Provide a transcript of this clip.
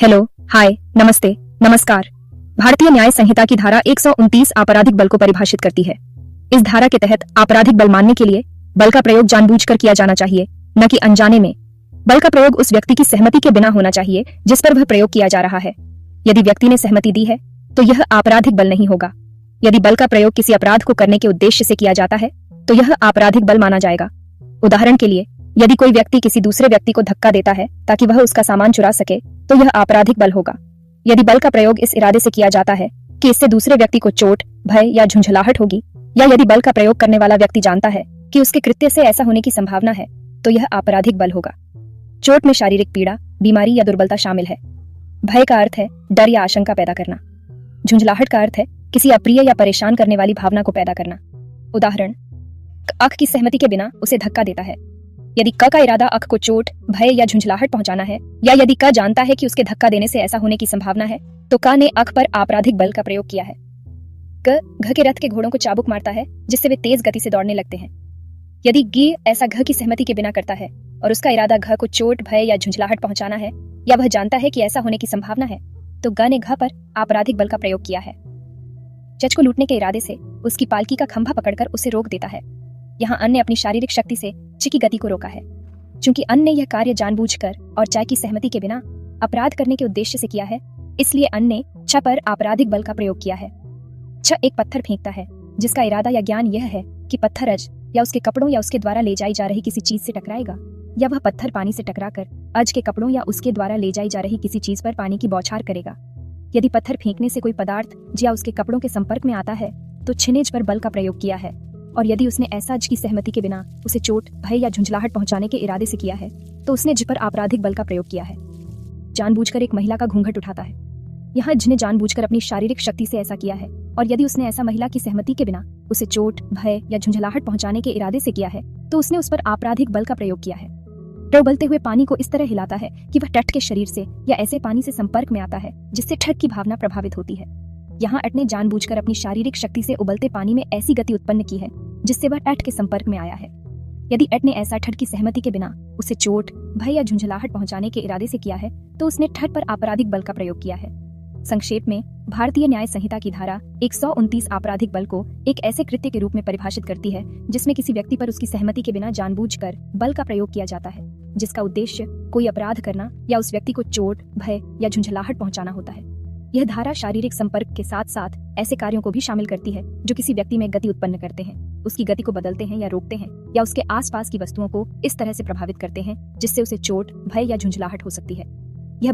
Hello, हाय, नमस्ते, नमस्कार। भारतीय न्याय संहिता की धारा 129 आपराधिक बल को परिभाषित करती है। इस धारा के तहत आपराधिक बल मानने के लिए बल का प्रयोग जानबूझकर किया जाना चाहिए, न कि अनजाने में। बल का प्रयोग उस व्यक्ति की सहमति के बिना होना चाहिए जिस पर वह प्रयोग किया जा रहा है। यदि व्यक्ति ने सहमति दी है तो यह आपराधिक बल नहीं होगा। यदि बल का प्रयोग किसी अपराध को करने के उद्देश्य से किया जाता है तो यह आपराधिक बल माना जाएगा। उदाहरण के लिए, यदि कोई व्यक्ति किसी दूसरे व्यक्ति को धक्का देता है ताकि वह उसका सामान चुरा सके तो यह आपराधिक बल होगा। यदि बल का प्रयोग इस इरादे से किया जाता है कि इससे दूसरे व्यक्ति को चोट, भय या झुंझलाहट होगी, या यदि बल का प्रयोग करने वाला व्यक्ति जानता है कि उसके कृत्य से ऐसा होने की संभावना है, तो यह आपराधिक बल होगा। चोट में शारीरिक पीड़ा, बीमारी या दुर्बलता शामिल है। भय का अर्थ है डर या आशंका पैदा करना। झुंझलाहट का अर्थ है किसी अप्रिय या परेशान करने वाली भावना को पैदा करना। उदाहरण, अख की सहमति के बिना उसे धक्का देता है। यदि क का इरादा अख को चोट, भय या झुंझलाहट पहुंचाना है, या यदि क जानता है कि उसके धक्का देने से ऐसा होने की संभावना है, तो क ने अख पर आपराधिक बल का प्रयोग किया है। क घ के रथ के घोड़ों को चाबुक मारता है जिससे वे तेज गति से दौड़ने लगते हैं। यदि ग ऐसा घ की सहमति के बिना करता है और उसका इरादा घ को चोट, भय या झुंझलाहट पहुंचाना है, या वह जानता है कि ऐसा होने की संभावना है, तो ग ने घ पर आपराधिक बल का प्रयोग किया है। जज को लूटने के इरादे से उसकी पालकी का खंभा पकड़कर उसे रोक देता है। यहाँ अन्य ने अपनी शारीरिक शक्ति से च की गति को रोका है। चूंकि अन्य ने यह कार्य जानबूझकर और च की सहमति के बिना अपराध करने के उद्देश्य से किया है, इसलिए अन्य ने छ पर आपराधिक बल का प्रयोग किया है। छ एक पत्थर फेंकता है जिसका इरादा या ज्ञान यह है कि पत्थर अज या उसके कपड़ों या उसके द्वारा ले जाई जा रही किसी चीज से टकराएगा, या वह पत्थर पानी से टकराकर अज के कपड़ों या उसके द्वारा ले जाई जा रही किसी चीज पर पानी की बौछार करेगा। यदि पत्थर फेंकने से कोई पदार्थ या उसके कपड़ों के संपर्क में आता है तो छिनेज पर बल का प्रयोग किया है, और यदि उसने ऐसा ज की सहमति के बिना उसे चोट, भय या झुंझलाहट पहुंचाने के इरादे से किया है तो उसने ज पर आपराधिक बल का प्रयोग किया है। जानबूझकर एक महिला का घूंघट उठाता है। यहाँ ज ने जानबूझकर अपनी शारीरिक शक्ति से ऐसा किया है, और यदि उसने ऐसा महिला की सहमति के बिना उसे चोट, भय या झुंझलाहट पहुंचाने के इरादे से किया है तो उसने उस पर आपराधिक बल का प्रयोग किया है। वह उबलते हुए पानी को इस तरह हिलाता है कि वह तट के शरीर से या ऐसे पानी से संपर्क में आता है जिससे ठग की भावना प्रभावित होती है। यहाँ अट ने जानबूझकर अपनी शारीरिक शक्ति से उबलते पानी में ऐसी गति उत्पन्न की है जिससे वह तट के संपर्क में आया है। यदि अट ने ऐसा ठग की सहमति के बिना उसे चोट, भय या झुंझलाहट पहुंचाने के इरादे से किया है तो उसने ठग पर आपराधिक बल का प्रयोग किया है। संक्षेप में, भारतीय न्याय संहिता की धारा 129 आपराधिक बल को एक ऐसे कृत्य के रूप में परिभाषित करती है जिसमें किसी व्यक्ति पर उसकी सहमति के बिना जानबूझकर बल का प्रयोग किया जाता है, जिसका उद्देश्य कोई अपराध करना या उस व्यक्ति को चोट, भय या झुंझलाहट पहुंचाना होता है। यह धारा शारीरिक संपर्क के साथ साथ ऐसे कार्यों को भी शामिल करती है जो किसी व्यक्ति में गति उत्पन्न करते हैं, उसकी गति को बदलते हैं या रोकते हैं, या उसके आसपास की वस्तुओं को इस तरह से प्रभावित करते हैं जिससे उसे चोट, भय या झुंझलाहट हो सकती है। यह